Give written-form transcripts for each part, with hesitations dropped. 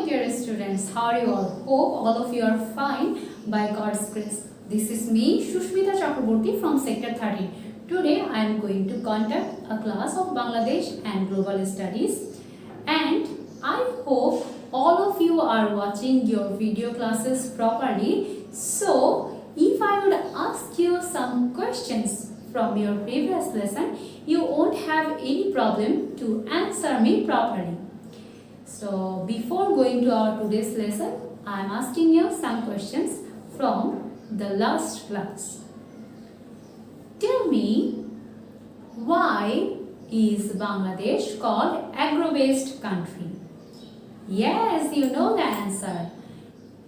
dear students, how are you all? Hope all of you are fine by God's grace. This is me, Shushmita Chakraborty from Sector 13. Today I am going to conduct a class of Bangladesh and Global Studies, and I hope all of you are watching your video classes properly. So, if I would ask you some questions from your previous lesson, you won't have any problem to answer me properly. So, before going to our today's lesson, I am asking you some questions from the last class. Tell me, why is Bangladesh called agro-based country? Yes, you know the answer.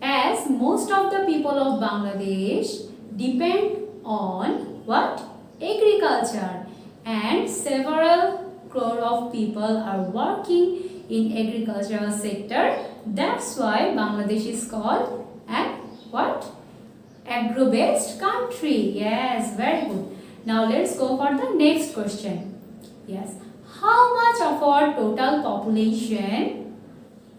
As most of the people of Bangladesh depend on what? Agriculture, and several crore of people are working in agricultural sector. That's why Bangladesh is called agro-based country. Yes, very good. Now let's go for the next question. Yes, how much of our total population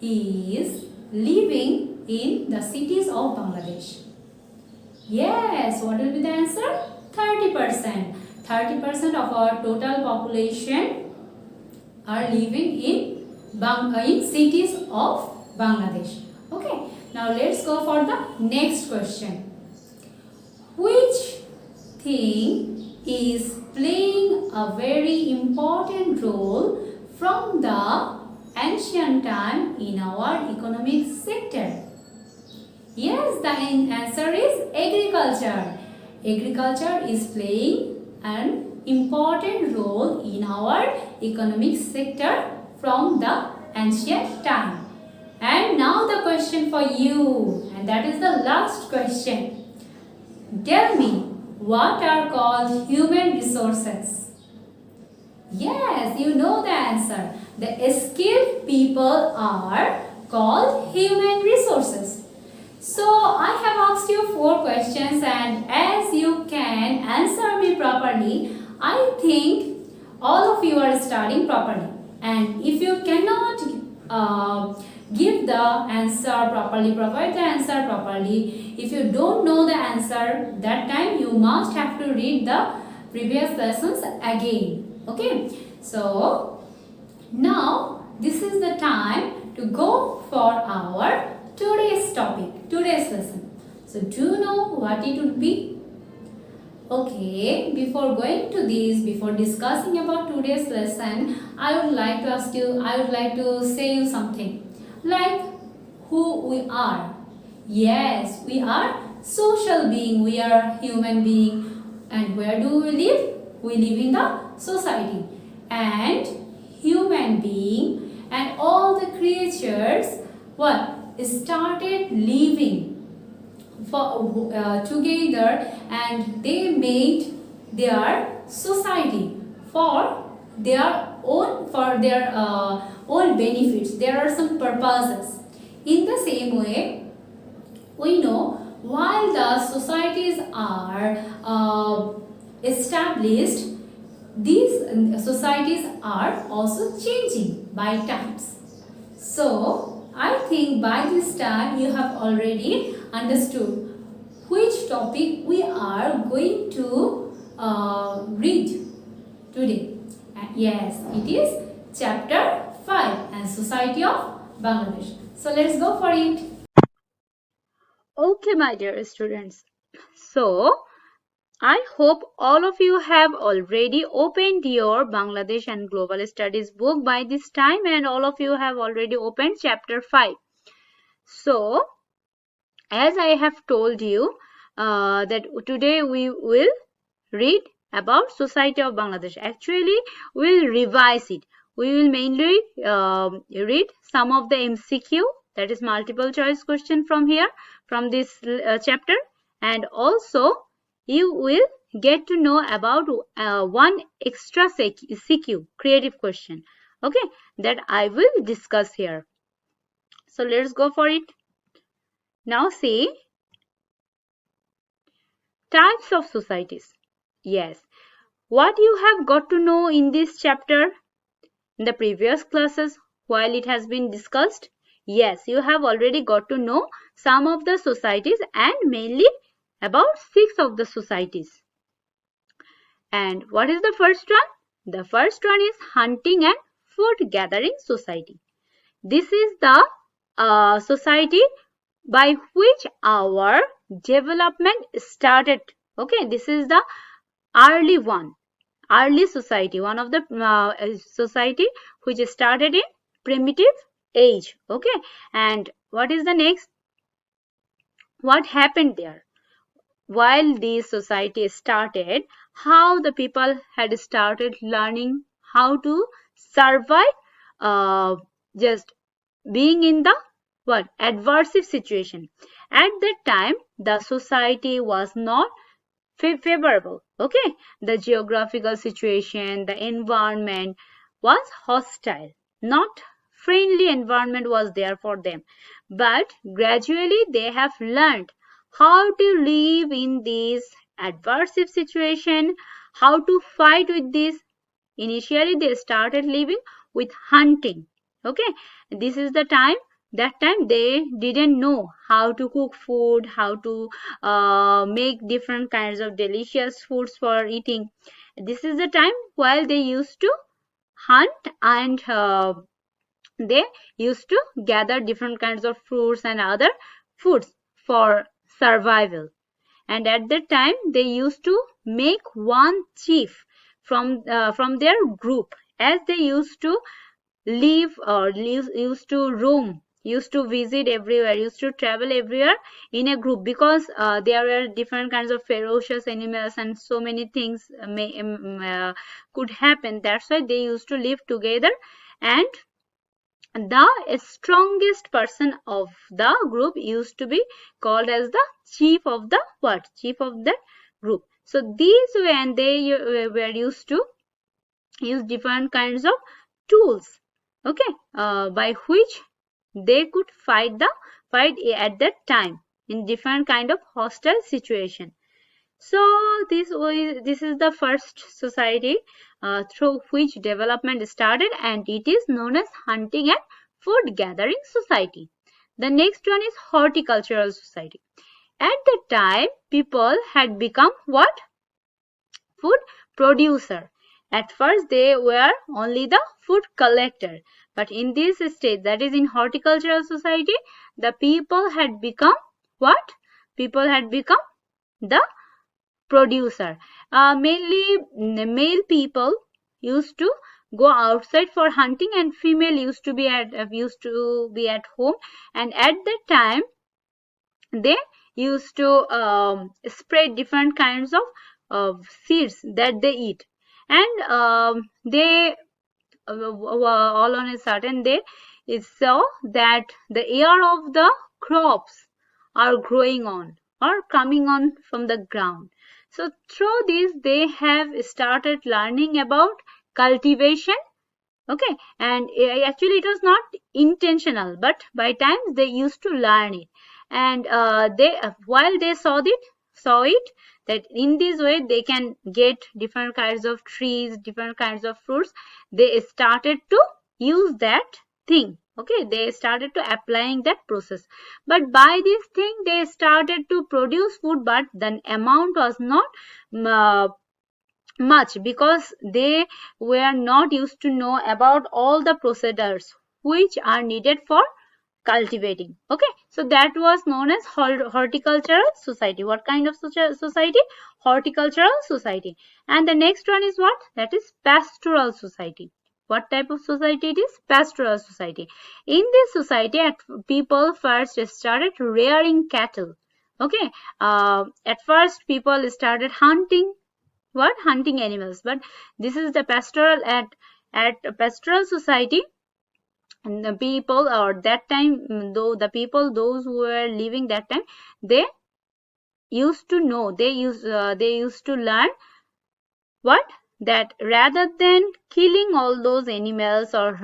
is living in the cities of Bangladesh? Yes, what will be the answer? 30%. 30% of our total population are living in cities of Bangladesh. Okay, now let's go for the next question. Which thing is playing a very important role from the ancient time in our economic sector? Yes, the answer is agriculture. Agriculture is playing an important role in our economic sector from the ancient time. And now the question for you, and that is the last question. Tell me, what are called human resources? Yes, you know the answer. The skilled people are called human resources. So I have asked you 4 questions, and as you can answer me properly, I think all of you are studying properly. And if you cannot give the answer properly, provide the answer properly, if you don't know the answer, that time you must have to read the previous lessons again. Okay, so now this is the time to go for our today's topic, today's lesson. So do you know what it would be? Okay, before going to this, before discussing about today's lesson, I would like to say you something. Like who we are. Yes, we are social being, we are human being. And where do we live? We live in the society. And human being and all the creatures, started living together, and they made their society for their own benefits. There are some purposes. In the same way, we know while the societies are established, these societies are also changing by times. So I think by this time you have already understood which topic we are going to read today. Yes, it is chapter 5 and Society of Bangladesh. So let's go for it. Okay, my dear students. So I hope all of you have already opened your Bangladesh and Global Studies book by this time, and all of you have already opened chapter 5. So, as I have told you that today we will read about Society of Bangladesh. Actually, we'll revise it. We will mainly read some of the MCQ, that is multiple choice question from here, from this chapter, and also you will get to know about one extra CQ, creative question, okay, that I will discuss here. So let's go for it. Now see, types of societies. Yes, what you have got to know in this chapter in the previous classes while it has been discussed, Yes, you have already got to know some of the societies and mainly about 6 of the societies. And what is the first one? The first one is hunting and food gathering society. This is the society by which our development started. Okay, this is the early one, early society, one of the society which started in primitive age. Okay, and what is the next? What happened there? While this society started, how the people had started learning how to survive, just being in the what adversive situation. At that time, the society was not favorable. Okay, the geographical situation, the environment was hostile, not friendly environment was there for them. But gradually they have learned how to live in this adversive situation, how to fight with this. Initially they started living with hunting. Okay, this is the time, that time they didn't know how to cook food, how to make different kinds of delicious foods for eating. This is the time while they used to hunt and they used to gather different kinds of fruits and other foods for survival. And at that time they used to make one chief from their group, as they used to live or used to roam, used to visit everywhere, used to travel everywhere in a group, because there were different kinds of ferocious animals and so many things could happen. That's why they used to live together, and the strongest person of the group used to be called as the chief of the what? Chief of the group. So these when they were used to use different kinds of tools, okay, by which they could fight at that time in different kind of hostile situation. So this is the first society through which development started, and it is known as hunting and food gathering society. The next one is horticultural society. At the time, people had become what? Food producer. At first, they were only the food collector. But in this stage, that is in horticultural society, the people had become what? People had become the producer. Mainly male people used to go outside for hunting, and female used to be at home. And at that time, they used to spread different kinds of seeds that they eat, and they all on a certain day it saw that the air of the crops are growing on or coming on from the ground. So through this they have started learning about cultivation. Okay, and actually it was not intentional, but by times they used to learn it, and they while they saw it that in this way they can get different kinds of trees, different kinds of fruits, they started to use that thing. Okay, they started to applying that process, but by this thing they started to produce food, but the amount was not uh, much, because they were not used to know about all the procedures which are needed for cultivating. Okay, so that was known as horticultural society. What kind of society? Horticultural society. And the next one is what? That is pastoral society. What type of society it is? Pastoral society. In this society, people first started rearing cattle. Okay, at first people started hunting animals, but this is the pastoral. At pastoral society, and the people, or that time, though the people those who were living that time, they used to know, they used to learn what, that rather than killing all those animals, or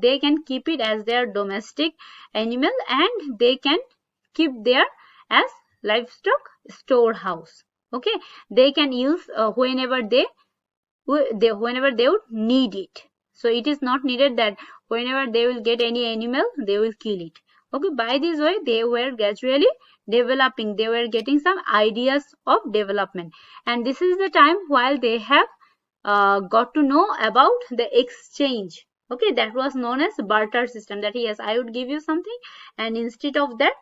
they can keep it as their domestic animal, and they can keep there as livestock storehouse. Okay, they can use whenever they would need it. So it is not needed that whenever they will get any animal they will kill it. Okay, by this way they were gradually developing, they were getting some ideas of development, and this is the time while they have got to know about the exchange. Okay, that was known as barter system, that yes, I would give you something and instead of that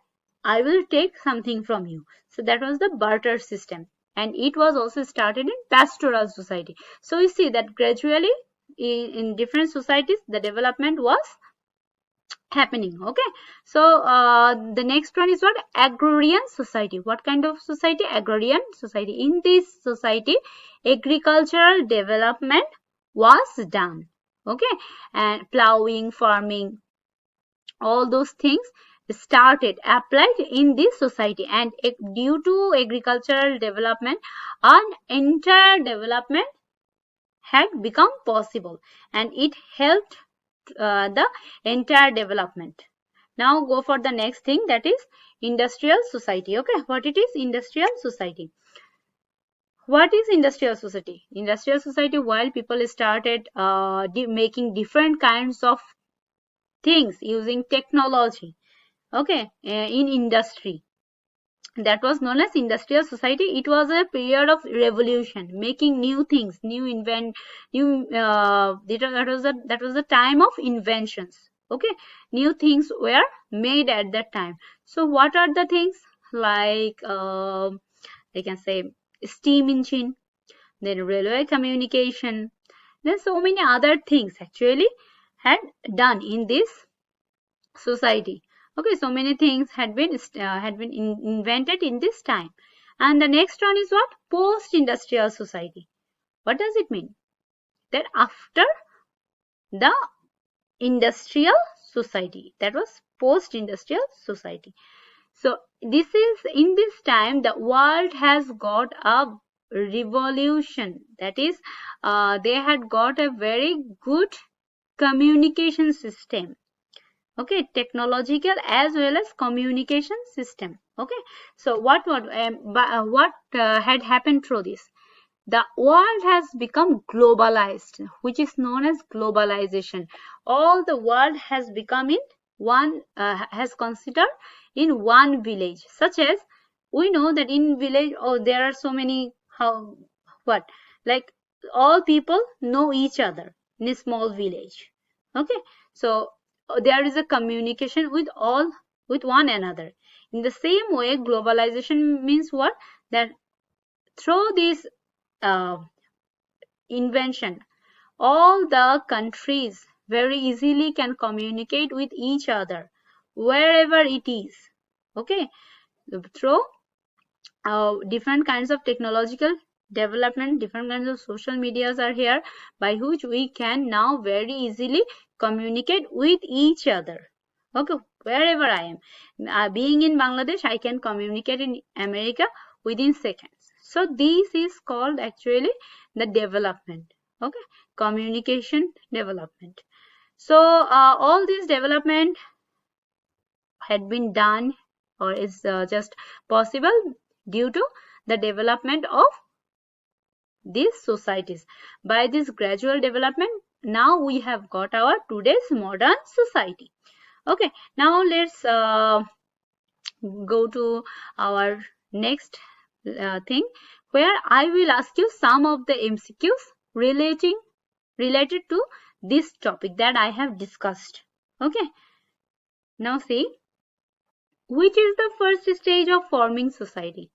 I will take something from you. So that was the barter system, and it was also started in pastoral society. So you see that gradually in different societies the development was happening. Okay, so the next one is what? Agrarian society. What kind of society? Agrarian society. In this society agricultural development was done. Okay, and plowing, farming, all those things started, applied in this society, and due to agricultural development an entire development had become possible, and it helped the entire development. Now go for the next thing, that is industrial society. Okay, what it is? Industrial society. What is industrial society? Industrial society, while people started making different kinds of things using technology, okay, in industry, that was known as industrial society. It was a period of revolution, making new things, that was the time of inventions. Okay, new things were made at that time. So what are the things? Like I can say steam engine, then railway communication, then so many other things actually had done in this society. Okay, so many things had been invented in this time. And the next one is what? Post-industrial society. What does it mean? That after the industrial society, that was post-industrial society. So this is, in this time the world has got a revolution, that is they had got a very good communication system. Okay, technological as well as communication system. Okay, so what had happened through this? The world has become globalized, which is known as globalization. All the world has become in one, has considered in one village. Such as we know that in village, there are so many, like all people know each other in a small village. Okay, so there is a communication with one another. In the same way, globalization means what? That through this invention, all the countries very easily can communicate with each other wherever it is. Okay, through different kinds of technological development, different kinds of social medias are here, by which we can now very easily communicate with each other. Okay, wherever I am, being in Bangladesh, I can communicate in America within seconds. So this is called actually the development. Okay, communication development. So all this development had been done, or is just possible due to the development of these societies. By this gradual development, now we have got our today's modern society. Okay, now let's go to our next thing, where I will ask you some of the MCQs related to this topic that I have discussed. Okay, now see, which is the first stage of forming society?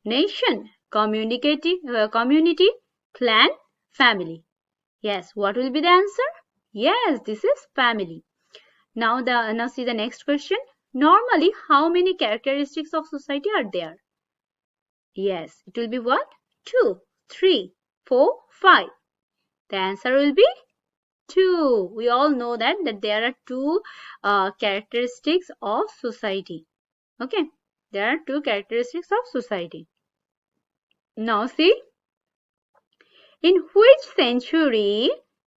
Nation, community, clan, family. Yes, what will be the answer? Yes, this is family. Now see the next question. Normally, how many characteristics of society are there? Yes, it will be what? 2, 3, 4, 5. The answer will be 2. We all know that there are 2 characteristics of society. Okay, there are 2 characteristics of society. Now see, in which century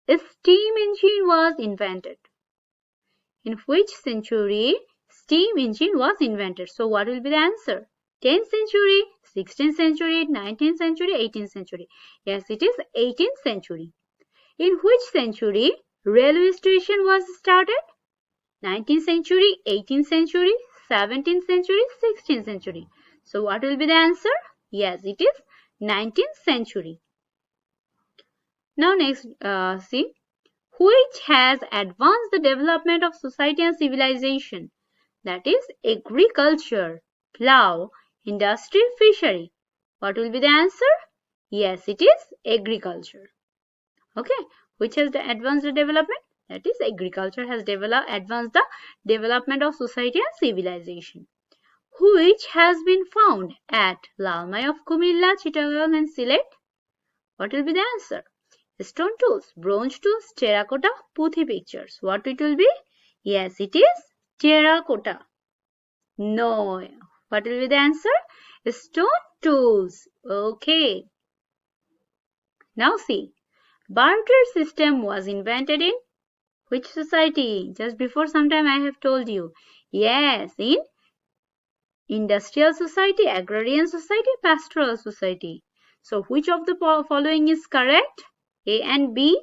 a steam engine was invented? In which century steam engine was invented? So what will be the answer? 10th century, 16th century, 19th century, 18th century. Yes, it is 18th century. In which century railway station was started? 19th century, 18th century, 17th century, 16th century. So what will be the answer? Yes, it is 19th century. Now next, see, which has advanced the development of society and civilization? That is agriculture, plough, industry, fishery. What will be the answer? Yes, it is agriculture. Okay, which has advanced the development? That is agriculture has advanced the development of society and civilization. Which has been found at Lalmai of Kumilla, Chittagong and Sylhet? What will be the answer? Stone tools, bronze tools, terracotta, puthi pictures. What it will be? Yes, it is terracotta. No. What will be the answer? Stone tools. Okay. Now see. Barter system was invented in which society? Just before some time I have told you. Yes, in industrial society, agrarian society, pastoral society. So which of the following is correct? A and B,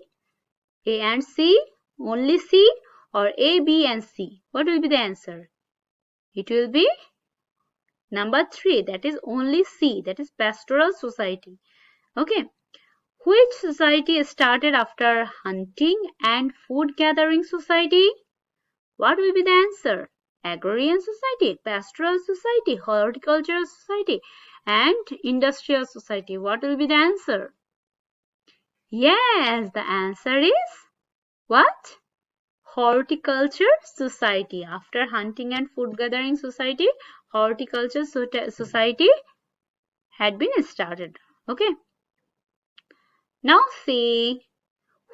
A and C, only C, or A, B and C? What will be the answer? It will be number 3, that is only C, that is pastoral society. Okay. Which society started after hunting and food gathering society? What will be the answer? Agrarian society, pastoral society, horticultural society, and industrial society. What will be the answer? Yes, the answer is what? Horticulture society. After hunting and food gathering society, horticulture society had been started. Okay. Now see,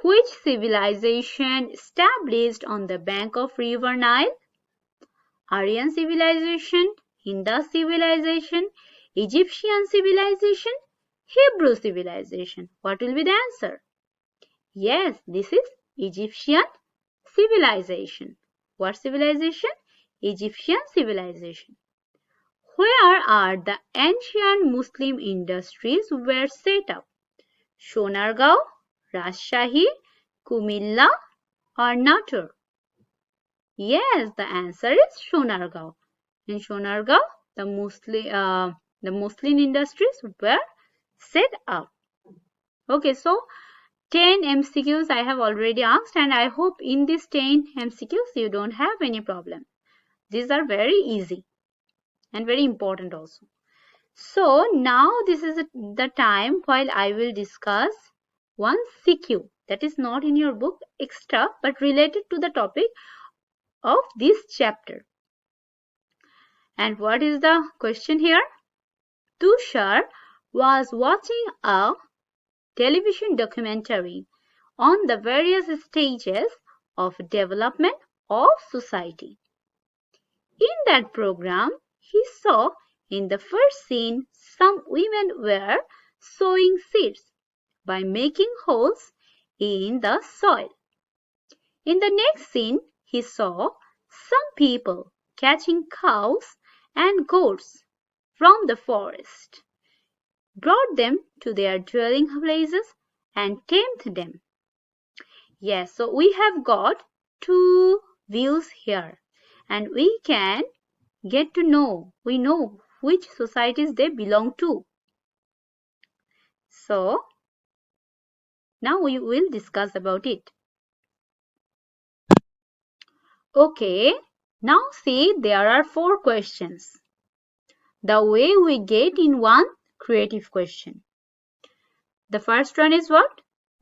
which civilization established on the bank of River Nile? Aryan civilization, Indus civilization, Egyptian civilization, Hebrew civilization. What will be the answer? Yes, this is Egyptian civilization. What civilization? Egyptian civilization. Where are the ancient Muslim industries were set up? Sonargaon, Rajshahi, Kumilla, or Natur? Yes, the answer is Sonargaon. In Sonargaon, the Muslim industries were set up. Okay, so 10 MCQs I have already asked, and I hope in these 10 MCQs you don't have any problem. These are very easy and very important also. So now this is the time while I will discuss one CQ that is not in your book, extra, but related to the topic of this chapter. And what is the question here? Tushar was watching a television documentary on the various stages of development of society. In that program, he saw in the first scene some women were sowing seeds by making holes in the soil. In the next scene, he saw some people catching cows and goats from the forest, brought them to their dwelling places and tamed them. Yes, so we have got two views here, and we can get to know, we know which societies they belong to. So now we will discuss about it. Okay, now see, there are 4 questions. The way we get in one creative question. The first one is what?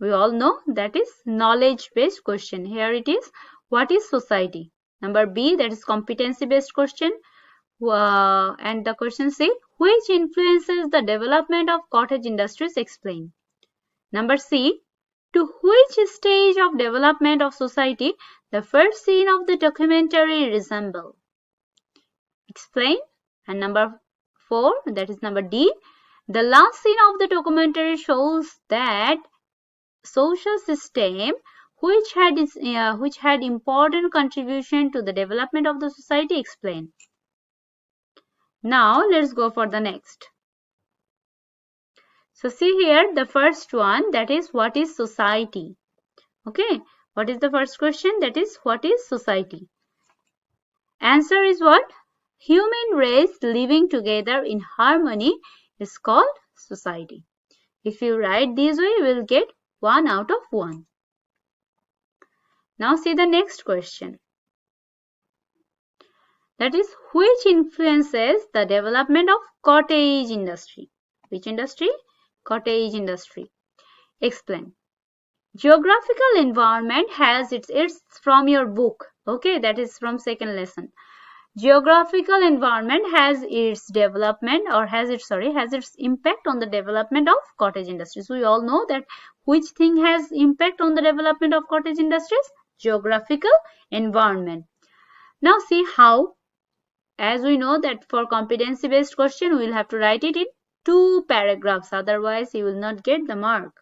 We all know, that is knowledge-based question. Here it is, what is society? Number B, that is competency-based question. And the question C, which influences the development of cottage industries? Explain. Number C, to which stage of development of society the first scene of the documentary resemble? Explain. And number 4, that is number D, the last scene of the documentary shows that social system which had important contribution to the development of the society. Explain. Now let's go for the next. So see here, the first one, that is what is society? Okay, what is the first question? That is what is society? Answer is what? Human race living together in harmony is called society. If you write this way, you will get 1 out of 1. Now see the next question. That is, which influences the development of cottage industry? Which industry? Cottage industry. Explain. Geographical environment has it's from your book. Okay, that is from second lesson. Geographical environment has its development or has its impact on the development of cottage industries. We all know that which thing has impact on the development of cottage industries? Geographical environment. Now see how. As we know that for competency based question, we will have to write it in 2 paragraphs, otherwise you will not get the mark.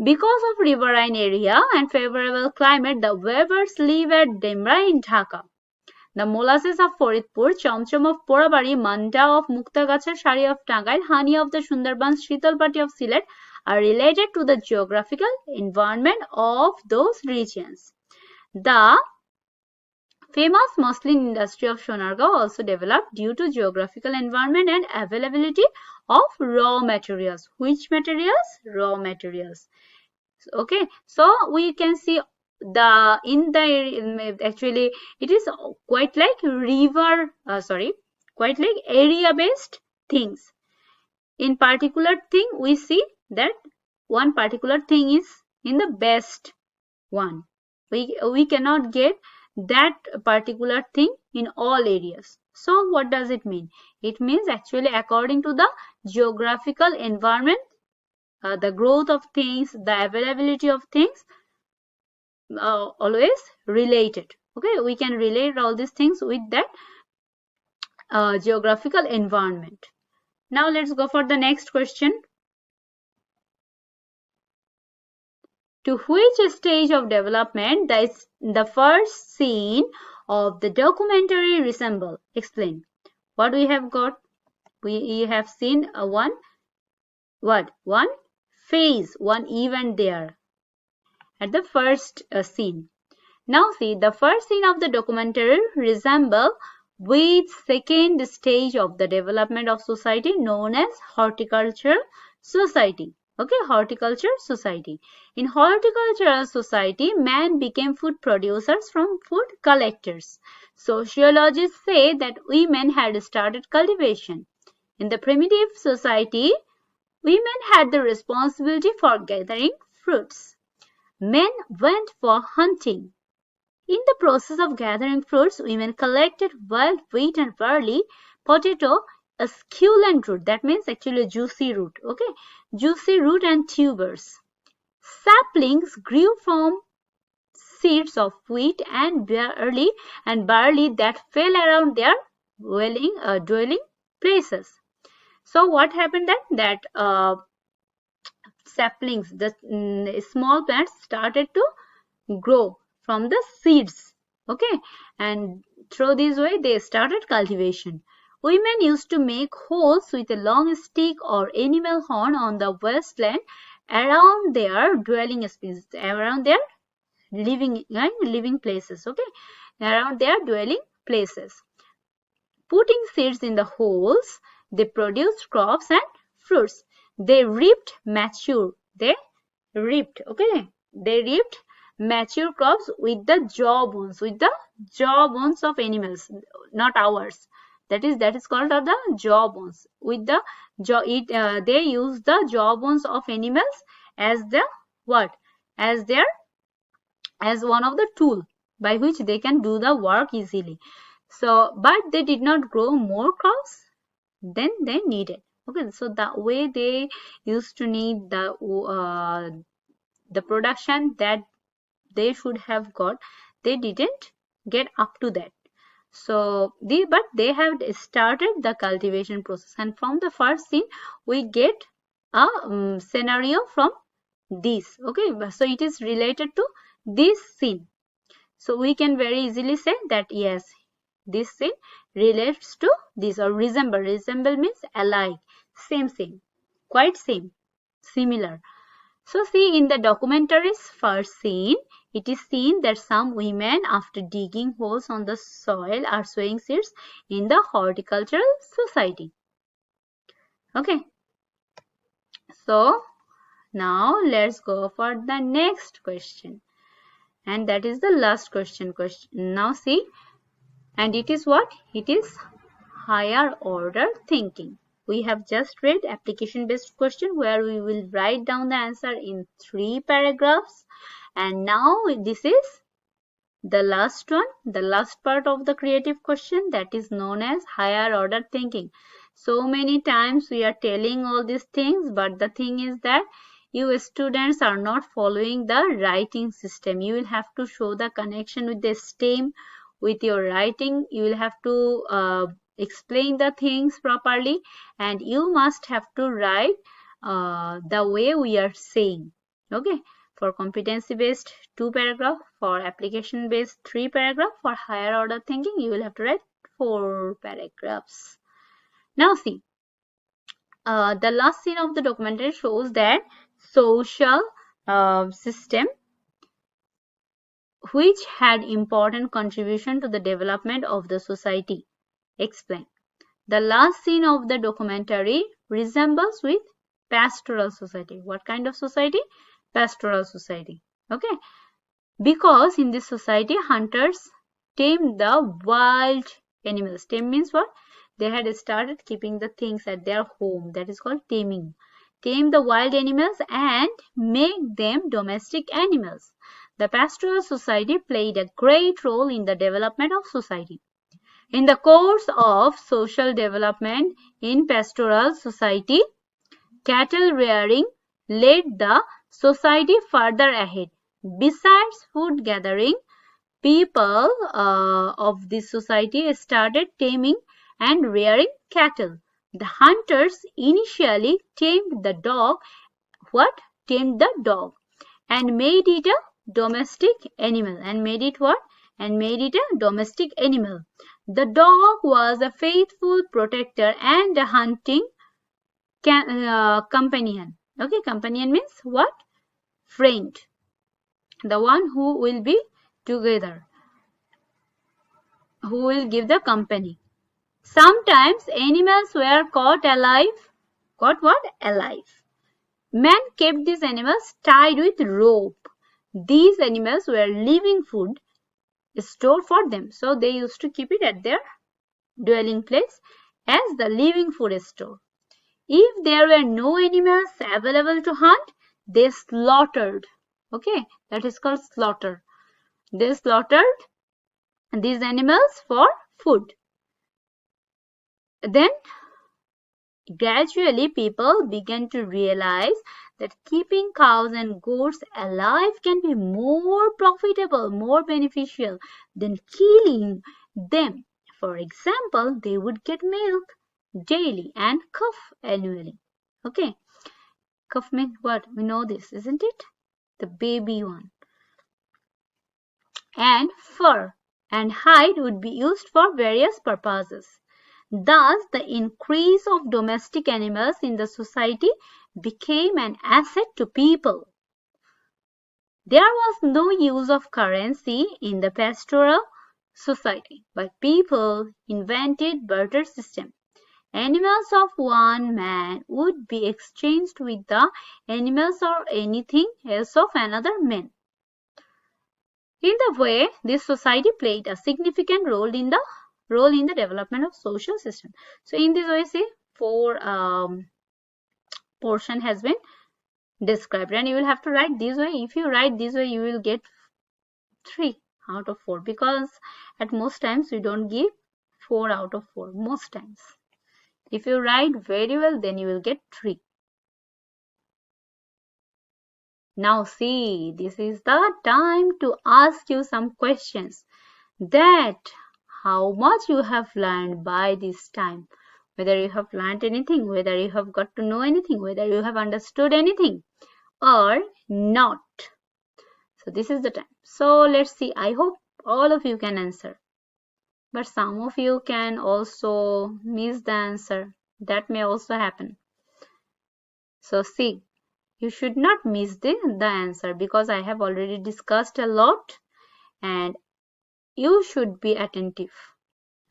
Because of riverine area and favorable climate, the weavers live at Demra in Dhaka. The molasses of Faridpur, Chomchom of Porabari, Manta of Muktagachar, Shari of Tangail, honey of the Sundarbans, Shitalpati of Sylhet are related to the geographical environment of those regions. The famous muslin industry of Sonargaon also developed due to geographical environment and availability of raw materials. Which materials? Raw materials. Okay, so we can see actually it is quite like quite like area based things. In particular thing, we see that one particular thing is in the best one. We cannot get that particular thing in all areas. So what does it mean? It means actually according to the geographical environment, the growth of things, the availability of things, always related. Okay, we can relate all these things with that geographical environment. Now let's go for the next question. To which stage of development does the first scene of the documentary resemble? Explain. What we have got? We have seen one phase, one event there at the first scene. Now see, the first scene of the documentary resemble with second stage of the development of society known as horticultural society. Okay, horticulture society. In horticultural society, man became food producers from food collectors. Sociologists say that women had started cultivation. In the primitive society, women had the responsibility for gathering fruits. Men went for hunting. In the process of gathering fruits, women collected wild wheat and barley, potato, a succulent root, that means actually a juicy root, okay, juicy root and tubers. Saplings grew from seeds of wheat and barley that fell around their dwelling places. So what happened then? That saplings, the small plants started to grow from the seeds, okay, and through this way they started cultivation. Women used to make holes with a long stick or animal horn on the wasteland around their dwelling spaces, around their living places, okay, around their dwelling places. Putting seeds in the holes, they produced crops and fruits. They reaped mature crops with the jawbones of animals, not ours. That is called the jawbones. With the they use the jawbones of animals as the as one of the tool by which they can do the work easily. So, but they did not grow more crops than they needed. Okay, so the way they used to need the production that they should have got, they didn't get up to that. So but they have started the cultivation process, and from the first scene we get a scenario from this. Okay, so it is related to this scene. So we can very easily say that yes, this scene relates to this, or resemble. Resemble means alike, same, quite same, similar. So see, in the documentary's first scene, it is seen that some women, after digging holes on the soil, are sowing seeds in the horticultural society. Okay. So now let's go for the next question. And that is the last question. Now see, and it is what? It is higher order thinking. We have just read application based question where we will write down the answer in 3 paragraphs, and now this is the last one, the last part of the creative question, that is known as higher order thinking. So many times we are telling all these things, but the thing is that you students are not following the writing system. You will have to show the connection with the STEM with your writing. You will have to explain the things properly, and you must have to write the way we are saying. Okay. For competency based 2 paragraph, for application based 3 paragraph, for higher order thinking you will have to write 4 paragraphs. Now see, the last scene of the documentary shows that social system which had important contribution to the development of the society. Explain. The last scene of the documentary resembles with pastoral society. What kind of society? Pastoral society. Okay. Because in this society, hunters tamed the wild animals. Tame means what? They had started keeping the things at their home. That is called taming. Tame the wild animals and make them domestic animals. The pastoral society played a great role in the development of society. In the course of social development in pastoral society, cattle rearing led the society further ahead. Besides food gathering, people of this society started taming and rearing cattle. The hunters initially tamed the dog. What? Tamed the dog and made it a domestic animal. And made it what? And made it a domestic animal. The dog was a faithful protector and a hunting companion. Okay, companion means what? Friend. The one who will be together, who will give the company. Sometimes animals were caught alive. Caught what? Alive. Man kept these animals tied with rope. These animals were living food stored for them. So they used to keep it at their dwelling place as the living food store. If there were no animals available to hunt, they slaughtered. Okay, that is called slaughter. They slaughtered these animals for food. Then gradually people began to realize that keeping cows and goats alive can be more profitable, more beneficial than killing them. For example, they would get milk daily and calf annually. Okay, calf means what? We know this, isn't it? The baby one. And fur and hide would be used for various purposes. Thus, the increase of domestic animals in the society became an asset to people. There was no use of currency in the pastoral society, but people invented barter system. Animals of one man would be exchanged with the animals or anything else of another man. In the way, this society played a significant role in the development of social system. So in this way, see, 4 portion has been described, and you will have to write this way. If you write this way, you will get 3 out of 4, because at most times we don't give 4 out of 4. Most times, if you write very well, then you will get 3. Now see, this is the time to ask you some questions, that how much you have learned by this time, whether you have learned anything, whether you have got to know anything, whether you have understood anything or not. So this is the time. So let's see. I hope all of you can answer, but some of you can also miss the answer. That may also happen. So see, you should not miss the answer, because I have already discussed a lot and you should be attentive.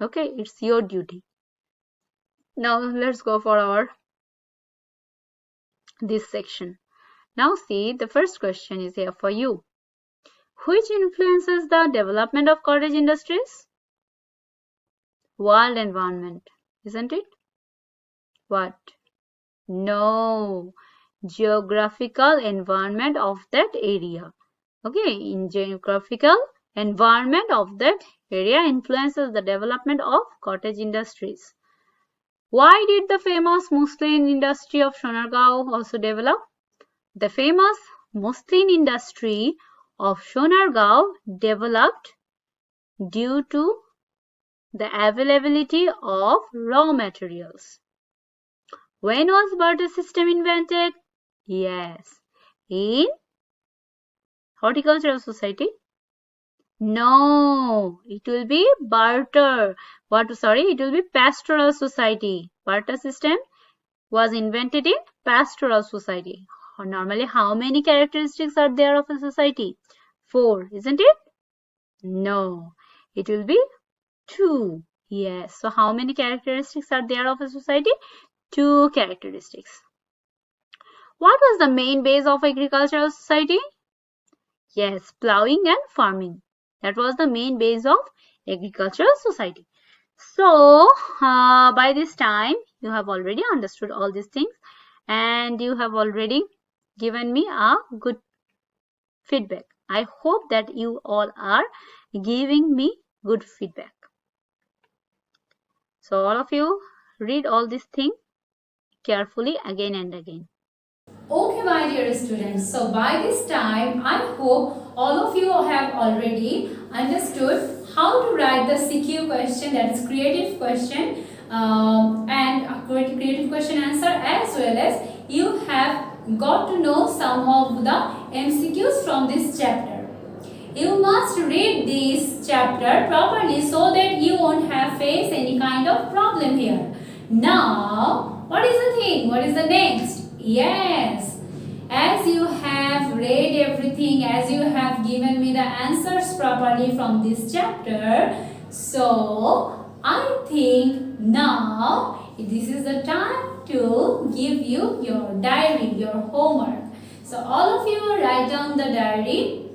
Okay, it's your duty. Now let's go for our this section. Now see, the first question is here for you. Which influences the development of cottage industries? World environment, isn't it? What? No, geographical environment of that area. Okay, in geographical environment of that area influences the development of cottage industries. Why did the famous muslin industry of Sonargaon also develop? The famous muslin industry of Sonargaon developed due to the availability of raw materials. When was barter system invented? Yes, in horticultural society. No, it will be barter. It will be pastoral society. Barter system was invented in pastoral society. Normally, how many characteristics are there of a society? 4, isn't it? No, it will be 2. Yes, so how many characteristics are there of a society? 2 characteristics. What was the main base of agricultural society? Yes, plowing and farming. That was the main base of agricultural society. So, by this time, you have already understood all these things and you have already given me a good feedback. I hope that you all are giving me good feedback. So, all of you read all these things carefully again and again. Okay, my dear students, so by this time, I hope all of you have already understood how to write the CQ question, that is creative question, and a creative question answer, as well as you have got to know some of the MCQs from this chapter. You must read this chapter properly so that you won't have face any kind of problem here. Now, what is the thing? What is the next? Yes, as you have read everything, as you have given me the answers properly from this chapter, so I think now this is the time to give you your diary, your homework. So all of you write down the diary.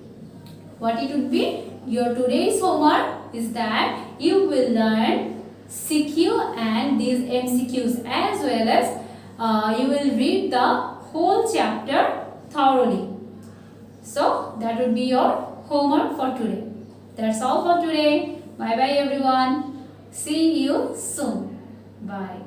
What it would be? Your today's homework is that you will learn CQ and these MCQs, as well as you will read the whole chapter thoroughly. So that would be your homework for today. That's all for today. Bye bye everyone. See you soon. Bye.